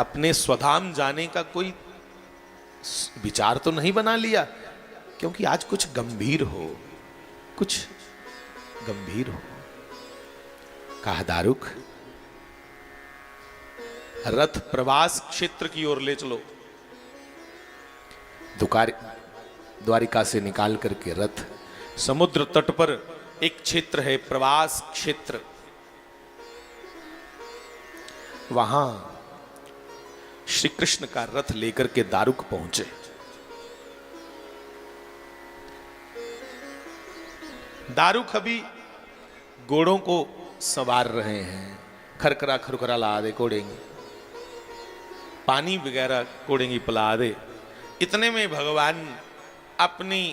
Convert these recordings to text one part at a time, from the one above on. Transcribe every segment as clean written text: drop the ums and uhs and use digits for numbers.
अपने स्वधाम जाने का कोई विचार तो नहीं बना लिया? क्योंकि आज कुछ गंभीर हो, कुछ गंभीर हो। कहा दारुक, रथ प्रवास क्षेत्र की ओर ले चलो। द्वारिका से निकाल करके रथ समुद्र तट पर एक क्षेत्र है, प्रवास क्षेत्र, वहां श्री कृष्ण का रथ लेकर के दारुक पहुंचे। दारुक अभी घोड़ों को संवार रहे हैं, खरखरा खरखरा ला दे कोड़ेंगे, पानी वगैरह कोड़ेंगी पिला दे। इतने में भगवान अपनी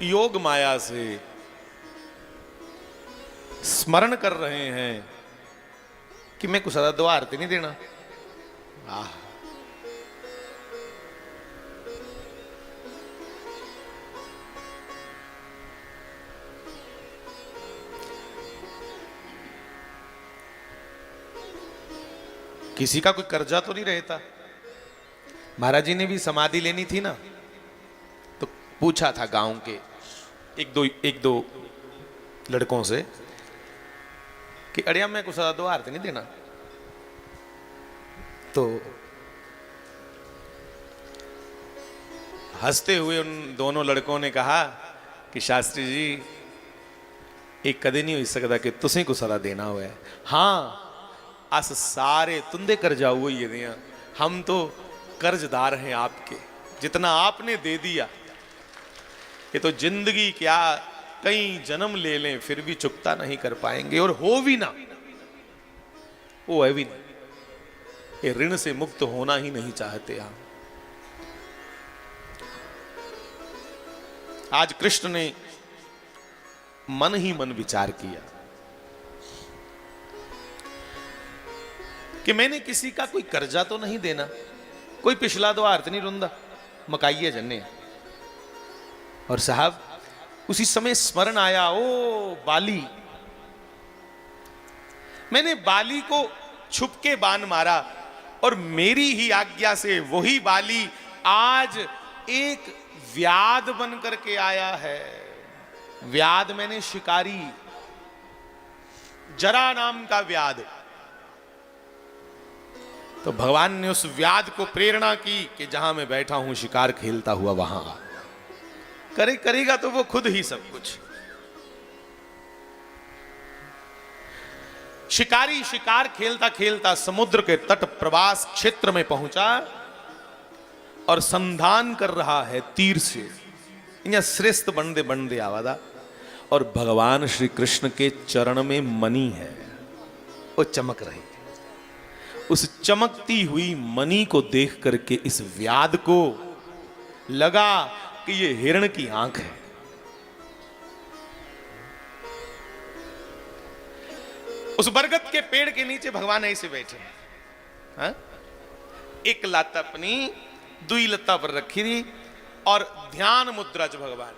योग माया से स्मरण कर रहे हैं कि मैं कुछ ज्यादा आरती नहीं देना। आह, किसी का कोई कर्जा तो नहीं रहता। महाराज जी ने भी समाधि लेनी थी ना, तो पूछा था गांव के एक दो लड़कों से कि अड़िया मैं कुछ ज्यादा आरती नहीं देना। तो हंसते हुए उन दोनों लड़कों ने कहा कि शास्त्री जी एक कदे नहीं हो सकता कि तुसें कुछ ज्यादा देना हुआ है। हाँ, अस सारे तुंदे कर्जा हुए ये दिया, हम तो कर्जदार हैं आपके, जितना आपने दे दिया ये तो जिंदगी क्या कई जन्म ले लें फिर भी चुकता नहीं कर पाएंगे, और हो भी ना, वो है भी नहीं, ये ऋण से मुक्त होना ही नहीं चाहते हम। आज कृष्ण ने मन ही मन विचार किया कि मैंने किसी का कोई कर्जा तो नहीं देना, कोई पिछला तो आरत नहीं रुंदा, मकाइए जन्ने। और साहब उसी समय स्मरण आया, ओ बाली, मैंने बाली को छुप के बाण मारा और मेरी ही आज्ञा से वही बाली आज एक व्याध बन करके आया है। व्याध मैंने शिकारी, जरा नाम का व्याध। तो भगवान ने उस व्याध को प्रेरणा की कि जहां मैं बैठा हूं शिकार खेलता हुआ वहां करेगा तो वो खुद ही सब कुछ। शिकारी शिकार खेलता खेलता समुद्र के तट प्रवास क्षेत्र में पहुंचा और संधान कर रहा है तीर से। यहां श्रेष्ठ बनदे बनदे आवादा, और भगवान श्री कृष्ण के चरण में मणि है, वो चमक रही। उस चमकती हुई मणि को देख करके इस व्याध को लगा कि ये हिरण की आंख है। उस बरगद के पेड़ के नीचे भगवान ऐसे बैठे हैं, हा? एक लात अपनी दुई लत्ता पर रखी थी और ध्यान मुद्रा च भगवान,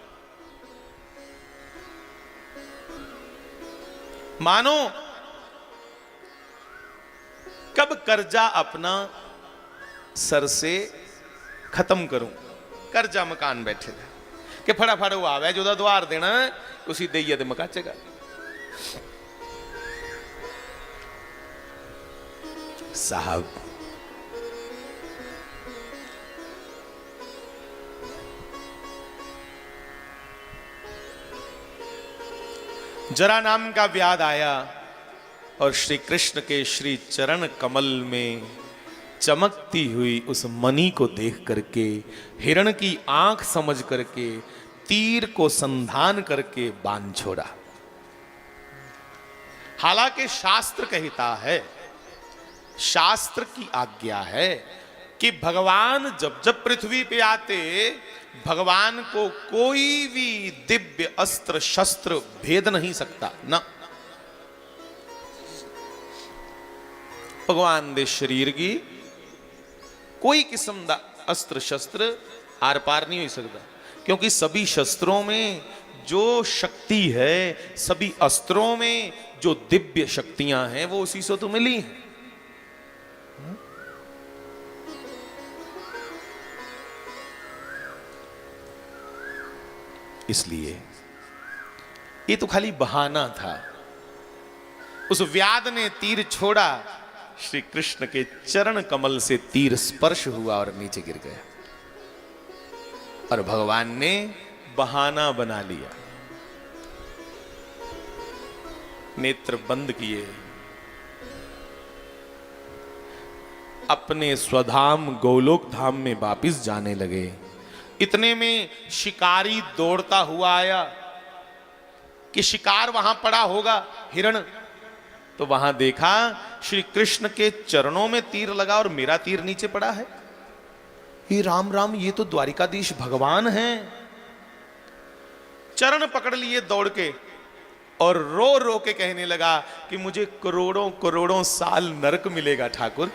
मानो कब कर्जा अपना सर से खत्म करूं। कर्जा मकान बैठे थे कि फटाफट वो आवे जो द्वार देना उसी दे दे मकाचेगा। साहब जरा नाम का व्याध आया और श्री कृष्ण के श्री चरण कमल में चमकती हुई उस मणि को देख करके, हिरण की आंख समझ करके, तीर को संधान करके बाण छोड़ा। हालांकि शास्त्र कहता है, शास्त्र की आज्ञा है कि भगवान जब जब पृथ्वी पे आते, भगवान को कोई भी दिव्य अस्त्र शस्त्र भेद नहीं सकता ना। भगवान दे शरीर की कोई किस्म का अस्त्र शस्त्र आर पार नहीं हो सकता, क्योंकि सभी शस्त्रों में जो शक्ति है, सभी अस्त्रों में जो दिव्य शक्तियां हैं वो उसी से तो मिली हैं। इसलिए ये तो खाली बहाना था। उस व्याध ने तीर छोड़ा, श्री कृष्ण के चरण कमल से तीर स्पर्श हुआ और नीचे गिर गया, और भगवान ने बहाना बना लिया, नेत्र बंद किए, अपने स्वधाम गोलोक धाम में वापिस जाने लगे। इतने में शिकारी दौड़ता हुआ आया कि शिकार वहां पड़ा होगा, हिरण, तो वहां देखा श्री कृष्ण के चरणों में तीर लगा और मेरा तीर नीचे पड़ा है। ये राम राम, ये तो द्वारिकाधीश भगवान हैं। चरण पकड़ लिए दौड़ के और रो रो के कहने लगा कि मुझे करोड़ों करोड़ों साल नरक मिलेगा ठाकुर,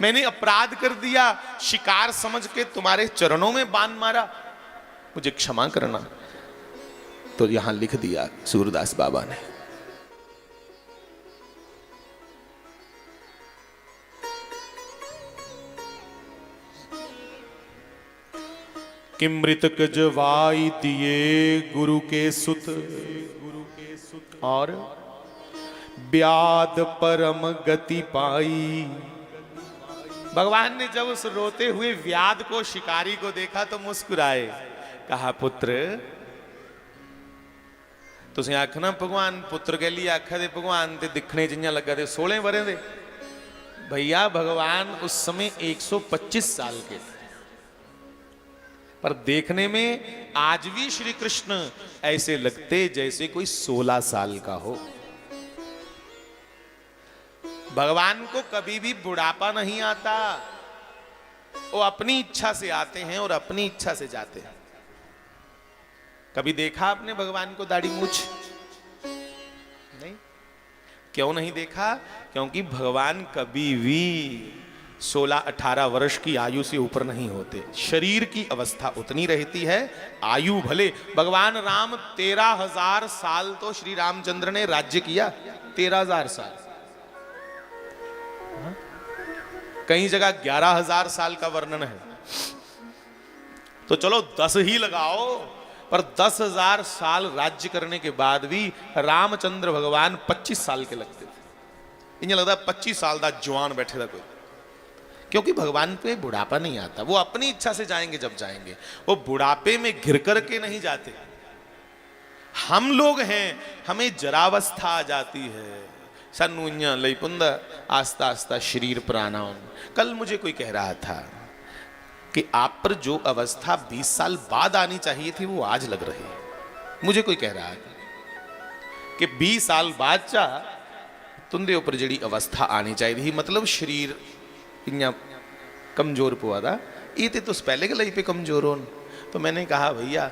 मैंने अपराध कर दिया, शिकार समझ के तुम्हारे चरणों में बाण मारा, मुझे क्षमा करना। तो यहां लिख दिया सूरदास बाबा ने, कि मृतक जवाई दिए गुरु के सुत, और व्याध परम गति पाई। भगवान ने जब उस रोते हुए व्याध को, शिकारी को देखा तो मुस्कुराए, कहा पुत्र तुसें आखना भगवान पुत्र के लिए आखा दे भगवान ते दिखने जियां लगा दे 16 वरे दे। भैया भगवान उस समय 125 साल के थे, पर देखने में आज भी श्री कृष्ण ऐसे लगते जैसे कोई 16 साल का हो। भगवान को कभी भी बुढ़ापा नहीं आता, वो अपनी इच्छा से आते हैं और अपनी इच्छा से जाते हैं। कभी देखा आपने भगवान को दाढ़ी मूछ? नहीं। क्यों नहीं देखा? क्योंकि भगवान कभी भी 16-18 वर्ष की आयु से ऊपर नहीं होते, शरीर की अवस्था उतनी रहती है। आयु भले भगवान राम 13,000 साल तो श्री रामचंद्र ने राज्य किया, 13,000 साल, कई जगह 11,000 साल का वर्णन है, तो चलो 10 ही लगाओ, पर 10,000 साल राज्य करने के बाद भी रामचंद्र भगवान 25 साल के लगते थे। इन्हें लगता 25 साल का जवान बैठे था कोई, क्योंकि भगवान पे बुढ़ापा नहीं आता। वो अपनी इच्छा से जाएंगे जब जाएंगे, वो बुढ़ापे में घिर करके नहीं जाते। हम लोग हैं, हमें जरावस्था आ जाती है, सानू इयां लई पुंदा आस्ता आस्ता शरीर पुराना होना। कल मुझे कोई कह रहा था कि आप पर जो अवस्था 20 साल बाद आनी चाहिए थी वो आज लग रही है। मुझे कोई कह रहा था कि 20 साल बाद चा तुंदे ऊपर जड़ी अवस्था आनी चाहिए थी, मतलब शरीर इयां कमजोर पुआ था, ये तो पहले के लई पे कमजोर हो। तो मैंने कहा भैया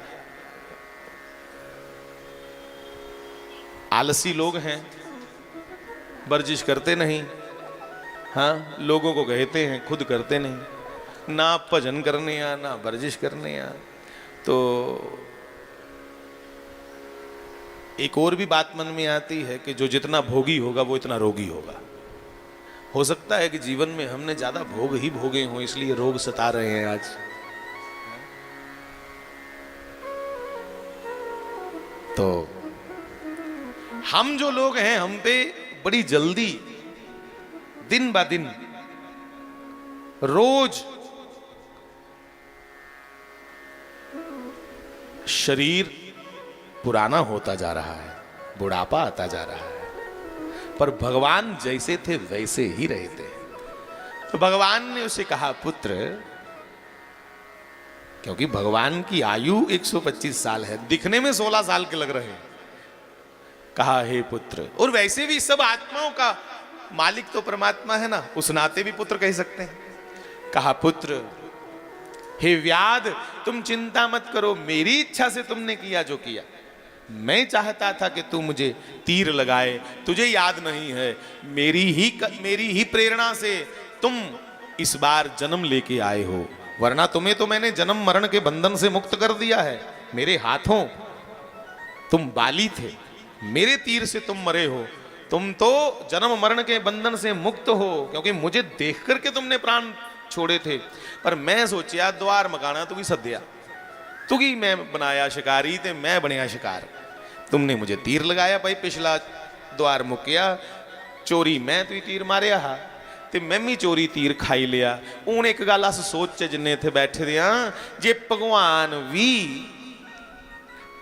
आलसी लोग हैं, वर्जिश करते नहीं, हाँ लोगों को कहते हैं, खुद करते नहीं, ना भजन करने या ना वर्जिश करने या। तो एक और भी बात मन में आती है कि जो जितना भोगी होगा वो इतना रोगी होगा। हो सकता है कि जीवन में हमने ज्यादा भोग ही भोगे हों, इसलिए रोग सता रहे हैं आज। तो हम जो लोग हैं, हम पे बड़ी जल्दी दिन ब दिन रोज शरीर पुराना होता जा रहा है, बुढ़ापा आता जा रहा है, पर भगवान जैसे थे वैसे ही रहते हैं। तो भगवान ने उसे कहा पुत्र, क्योंकि भगवान की आयु 125 साल है, दिखने में 16 साल के लग रहे हैं, कहा हे पुत्र। और वैसे भी सब आत्माओं का मालिक तो परमात्मा है ना, उस नाते भी पुत्र कह सकते हैं। कहा पुत्र हे व्याध, तुम चिंता मत करो, मेरी इच्छा से तुमने किया जो किया। मैं चाहता था कि तू मुझे तीर लगाए, तुझे याद नहीं है, मेरी ही प्रेरणा से तुम इस बार जन्म लेके आए हो, वरना तुम्हें तो मैंने जन्म मरण के बंधन से मुक्त कर दिया है। मेरे हाथों तुम बाली थे, मेरे तीर से तुम मरे हो, तुम तो जन्म मरण के बंधन से मुक्त हो, क्योंकि मुझे देख करके तुमने प्राण छोड़े थे। पर मैं सोचिया द्वार मकाना तू भी सद्या, तू ही मैं बनाया शिकारी ते मैं बनया शिकार। तुमने मुझे तीर लगाया भाई, पिछला द्वार मुकिया, चोरी मैं तू तीर मारिया हा ते मैं भी चोरी तीर खाई लिया। हूं एक गल अस सोच जिन्ने इत्थे बैठे दे हां, जे भगवान भी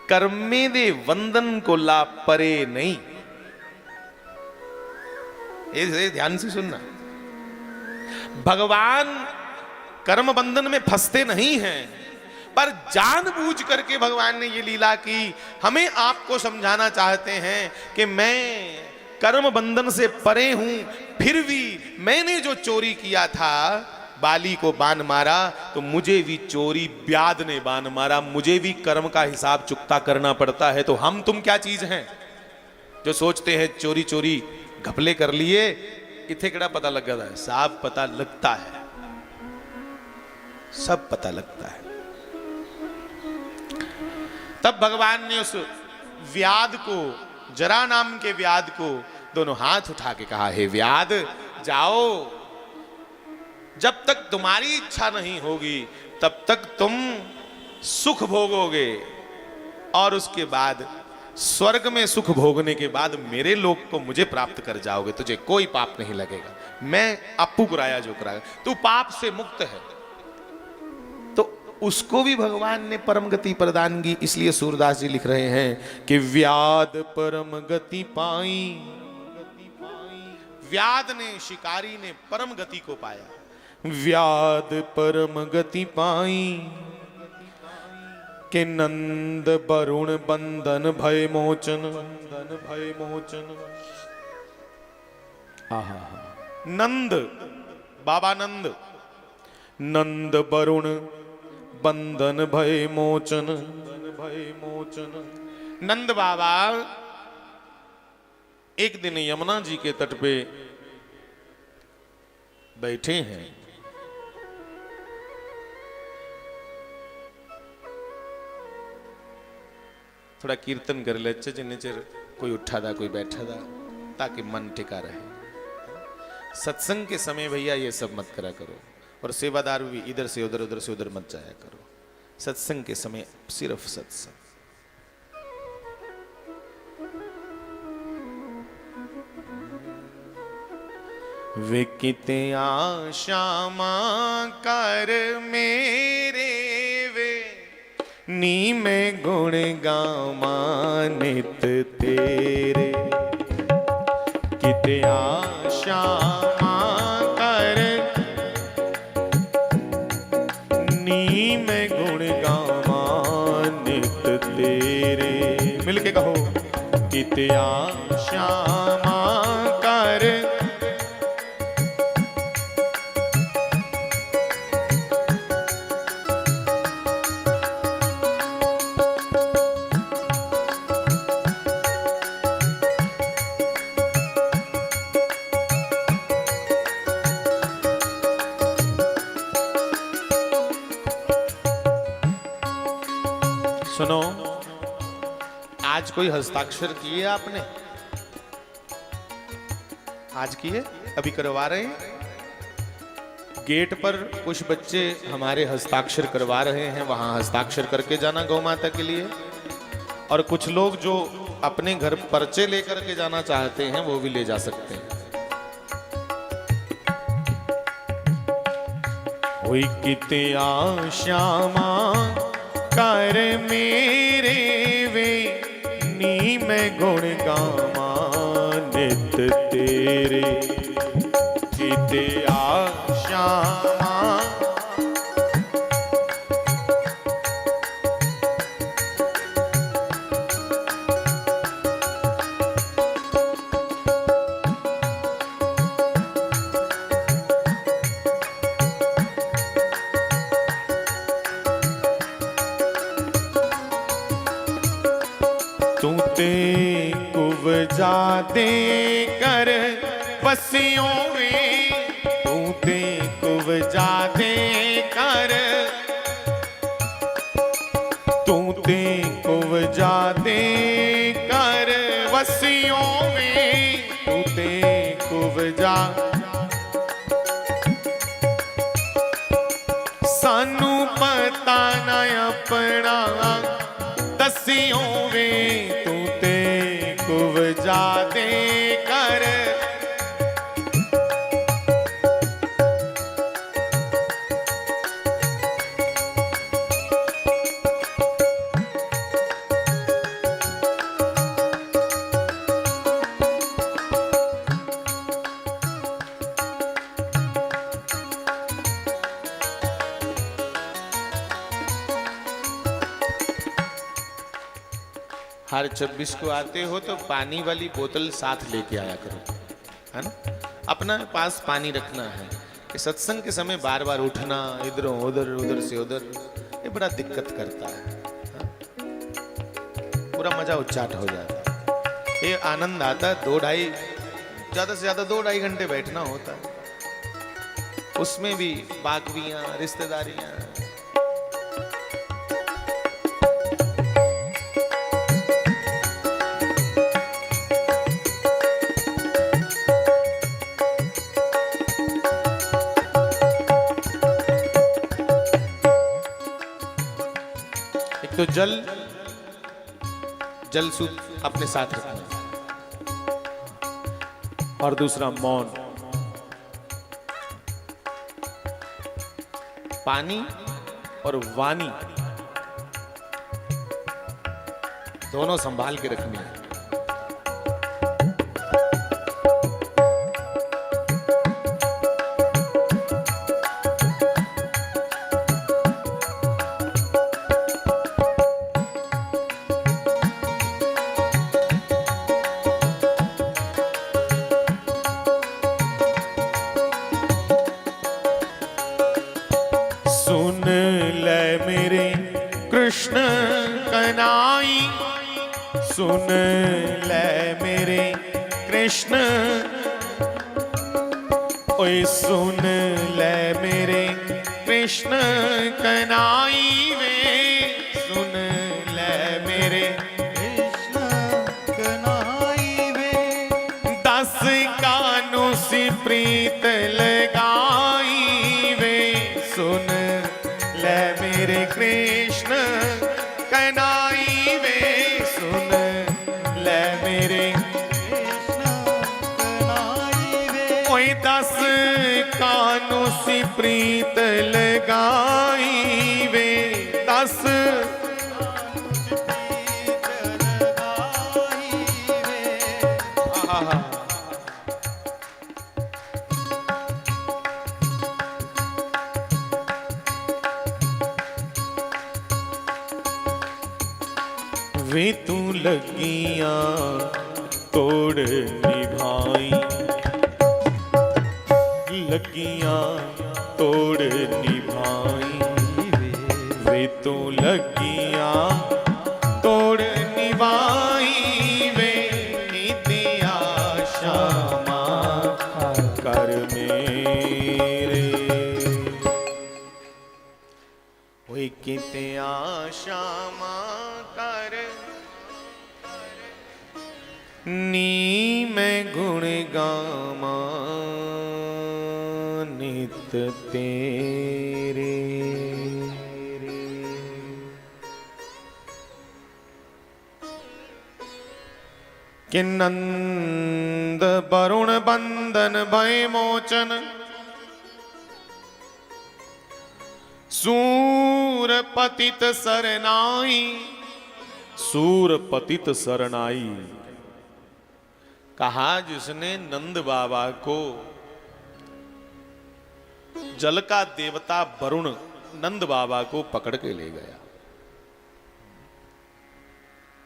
कर्मे दे वंदन को ला परे नहीं, ये ध्यान से सुनना, भगवान कर्म बंधन में फंसते नहीं हैं, पर जानबूझ करके भगवान ने ये लीला की, हमें आपको समझाना चाहते हैं कि मैं कर्म बंधन से परे हूं, फिर भी मैंने जो चोरी किया था, बाली को बाण मारा, तो मुझे भी चोरी व्याध ने बाण मारा, मुझे भी कर्म का हिसाब चुकता करना पड़ता है। तो हम तुम क्या चीज हैं जो सोचते हैं चोरी चोरी घपले कर लिए, इथे केड़ा पता लगा था, साफ पता लगता है, सब पता लगता है। तब भगवान ने उस व्याध को, जरा नाम के व्याध को दोनों हाथ उठा के कहा, हे व्याध जाओ, जब तक तुम्हारी इच्छा नहीं होगी तब तक तुम सुख भोगोगे, और उसके बाद स्वर्ग में सुख भोगने के बाद मेरे लोक को मुझे प्राप्त कर जाओगे, तुझे कोई पाप नहीं लगेगा, मैं आपू कराया जो कराया, तू पाप से मुक्त है। तो उसको भी भगवान ने परम गति प्रदान की। इसलिए सूरदास जी लिख रहे हैं कि व्याध परम गति पाई, व्याध ने, शिकारी ने परम गति को पाया, व्याध परम गति पाई, के नंद वरुण बंधन भय मोचन, भय मोचन। आहा, नंद बाबा नंद, नंद वरुण बंधन भय मोचन, भय मोचन। नंद बाबा एक दिन यमुना जी के तट पे बैठे हैं, थोड़ा कीर्तन कर ले, जिन्हें चिर कोई उठा था कोई बैठा था, ताकि मन टिका रहे। सत्संग के समय भैया ये सब मत करा करो, और सेवादार भी इधर से उधर, उधर से उधर मत जाया करो। सत्संग के समय सिर्फ सत्संग। विकिते आशामा कर मेरे वे, नी में गुण गामा नित तेरे, किते आशामा कर नी में गुण गामा नित तेरे। मिलके कहो, किते आशामा कर सुनो, आज कोई हस्ताक्षर किए आपने? आज किए? अभी करवा रहे हैं। गेट पर कुछ बच्चे हमारे हस्ताक्षर करवा रहे हैं, वहां हस्ताक्षर करके जाना गौ माता के लिए। और कुछ लोग जो अपने घर पर्चे लेकर के जाना चाहते हैं वो भी ले जा सकते हैं। हुई किते आशामा कर मेरे वे, नी में गुण गामा नित तेरे, किते आशामा जा दे कर बसियों में, तू ते कुव जा दे कर, तू ते कुव जा दे कर अपना दसियो वे तू ते कुवजा दे कर। हर 26 को आते हो तो पानी वाली बोतल साथ लेके आया करो, है ना। अपना पास पानी रखना है कि सत्संग के समय बार बार उठना, इधरों उधर, उधर से उधर, ये बड़ा दिक्कत करता है, हाँ? पूरा मजा उच्चाट हो जाता है। ये आनंद आता है 2-2.5, ज्यादा से ज्यादा 2-2.5 घंटे बैठना होता है, उसमें भी बाकवियां, रिश्तेदारियां। तो जल सूत अपने साथ रखना, और दूसरा मौन। पानी और वाणी दोनों संभाल के रखनी है। कृष्ण कनाई, सुन ले मेरे कृष्ण, ओए सुन ले मेरे कृष्ण कनाई वे, सुन ले मेरे कृष्ण कनाई वे। 10 कानों से प्रीत लगाई वे, सुन ले मेरे कृष्ण कनाई वे, सुन ले मेरे कृष्ण कनाई वे। ओए 10 कानों से प्रीत लगाई वे, 10 वे तू लगियां तोड़ निभाई, लगियां तोड़ निभाई वे तू लगियां तोड़ निभाई वे। नित्या श्यामा कर मेरे, वे कित्या श्यामा कर, नी मैं गुण गामा नित तेरे। कि नंद वरुण बंदन भय मोचन, सूर पतित सरनाई, सूर पतित सरनाई। कहा जिसने नंद बाबा को, जल का देवता वरुण नंद बाबा को पकड़ के ले गया।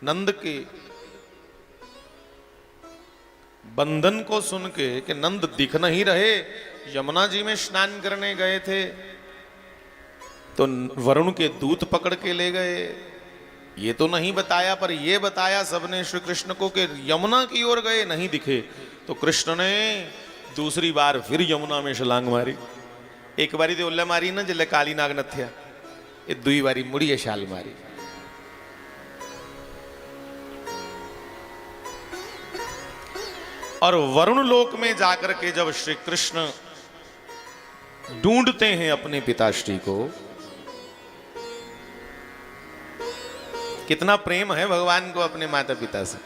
नंद के बंधन को सुन के कि नंद दिख नहीं रहे, यमुना जी में स्नान करने गए थे, तो वरुण के दूत पकड़ के ले गए। ये तो नहीं बताया, पर ये बताया सबने श्री कृष्ण को कि यमुना की ओर गए, नहीं दिखे। तो कृष्ण ने दूसरी बार फिर यमुना में छलांग मारी। एक बारी तो उल्ला मारी ना जल्ले काली नाग नथ्या, ये दुई बारी मुड़िए छाल मारी। और वरुण लोक में जाकर के जब श्री कृष्ण ढूंढते हैं अपने पिताश्री को, कितना प्रेम है भगवान को अपने माता पिता से।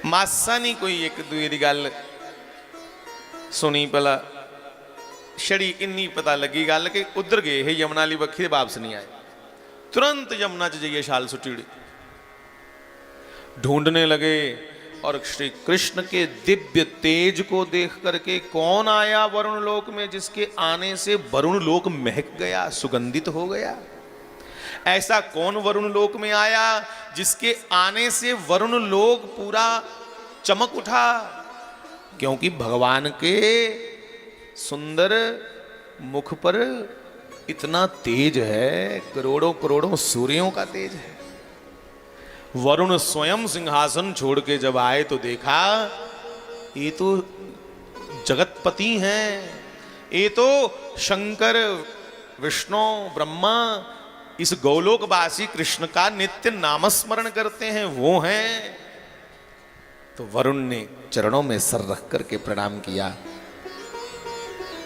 मासा नहीं कोई एक दूए की गल सुनी भला छड़ी इन्नी पता लगी गल कि उधर गए हे यमुना वाली बखी वापस नहीं आए, तुरंत यमुना च जाइए छाल सुटी उड़ी, ढूंढने लगे और श्री कृष्ण के दिव्य तेज को देख करके कौन आया वरुण लोक में जिसके आने से वरुण लोक महक गया, सुगंधित हो गया। ऐसा कौन वरुण लोक में आया जिसके आने से वरुण लोक पूरा चमक उठा, क्योंकि भगवान के सुंदर मुख पर इतना तेज है, करोड़ों करोड़ों सूर्यों का तेज है। वरुण स्वयं सिंहासन छोड़ के जब आए तो देखा ये तो जगतपति हैं, ये तो शंकर विष्णु ब्रह्मा इस गौलोकवासी कृष्ण का नित्य नामस्मरण करते हैं, वो हैं। तो वरुण ने चरणों में सर रख करके प्रणाम किया,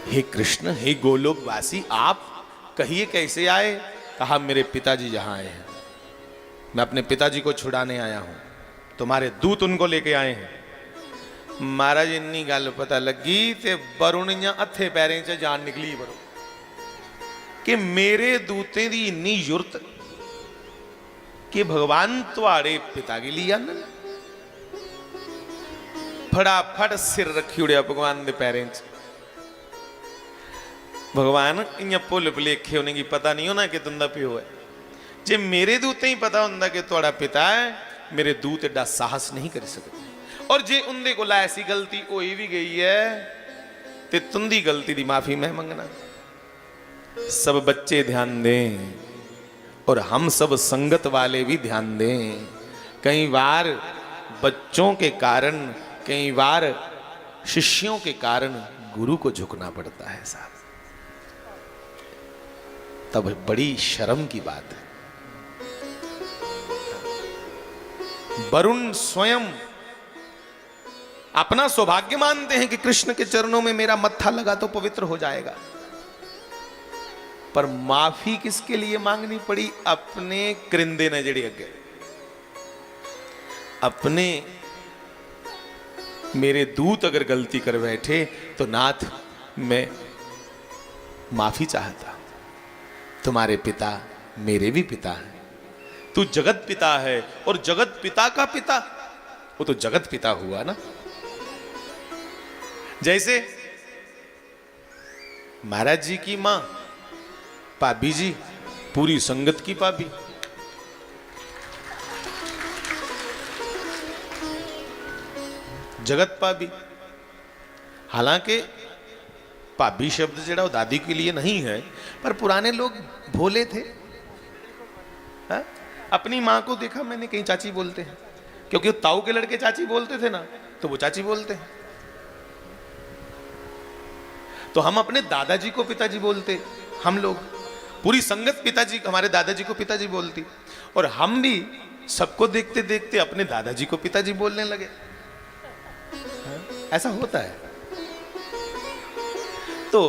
हे कृष्ण, हे गोलोकवासी, आप कहिए कैसे आए? कहा मेरे पिताजी यहां आए हैं, मैं अपने पिताजी को छुड़ाने आया हूं, तुम्हारे दूत उनको लेके आए हैं। महाराज इन्नी गल पता लगी ते वरुण हथे पैरें च जान निकली वरुण कि मेरे दूतें दी इन्नी जुरत कि भगवान तुहाड़े पिता के लिए आन। फटाफट सिर रखी उड़िया भगवान दे पैरें च। भगवान इं भुल भुलेखे उन्हें पता नहीं होना कि तुंदा प्यो है। जे मेरे दूते ही पता होंदा कि तुहाड़ा पिता है, मेरे दूत एडा साहस नहीं कर सकते। और जे उनके को ऐसी गलती होई भी गई है तो तुंदी गलती की माफी मैं मंगना। सब बच्चे ध्यान दें और हम सब संगत वाले भी ध्यान दें। कई बार बच्चों के कारण, कई बार शिष्यों के कारण गुरु को झुकना पड़ता है साहब, तब बड़ी शर्म की बात है। वरुण स्वयं अपना सौभाग्य मानते हैं कि कृष्ण के चरणों में मेरा मत्था लगा तो पवित्र हो जाएगा, पर माफी किसके लिए मांगनी पड़ी? अपने कृंदे ने जड़ी अगे, अपने मेरे दूत अगर गलती कर बैठे तो नाथ मैं माफी चाहता। तुम्हारे पिता मेरे भी पिता हैं, तू जगत पिता है और जगत पिता का पिता, वो तो जगत पिता हुआ ना। जैसे महाराज जी की मां भाभी जी पूरी संगत की भाभी, जगत भाभी। हालांकि भाभी शब्द जड़ा दादी के लिए नहीं है, पर पुराने लोग भोले थे। हा? अपनी मां को देखा मैंने, कहीं चाची बोलते हैं, क्योंकि ताऊ के लड़के चाची बोलते थे ना, तो वो चाची बोलते हैं। तो हम अपने दादाजी को पिताजी बोलते, हम लोग पूरी संगत पिताजी, हमारे दादाजी को पिताजी बोलती, और हम भी सबको देखते देखते अपने दादाजी को पिताजी बोलने लगे। ऐसा होता है। तो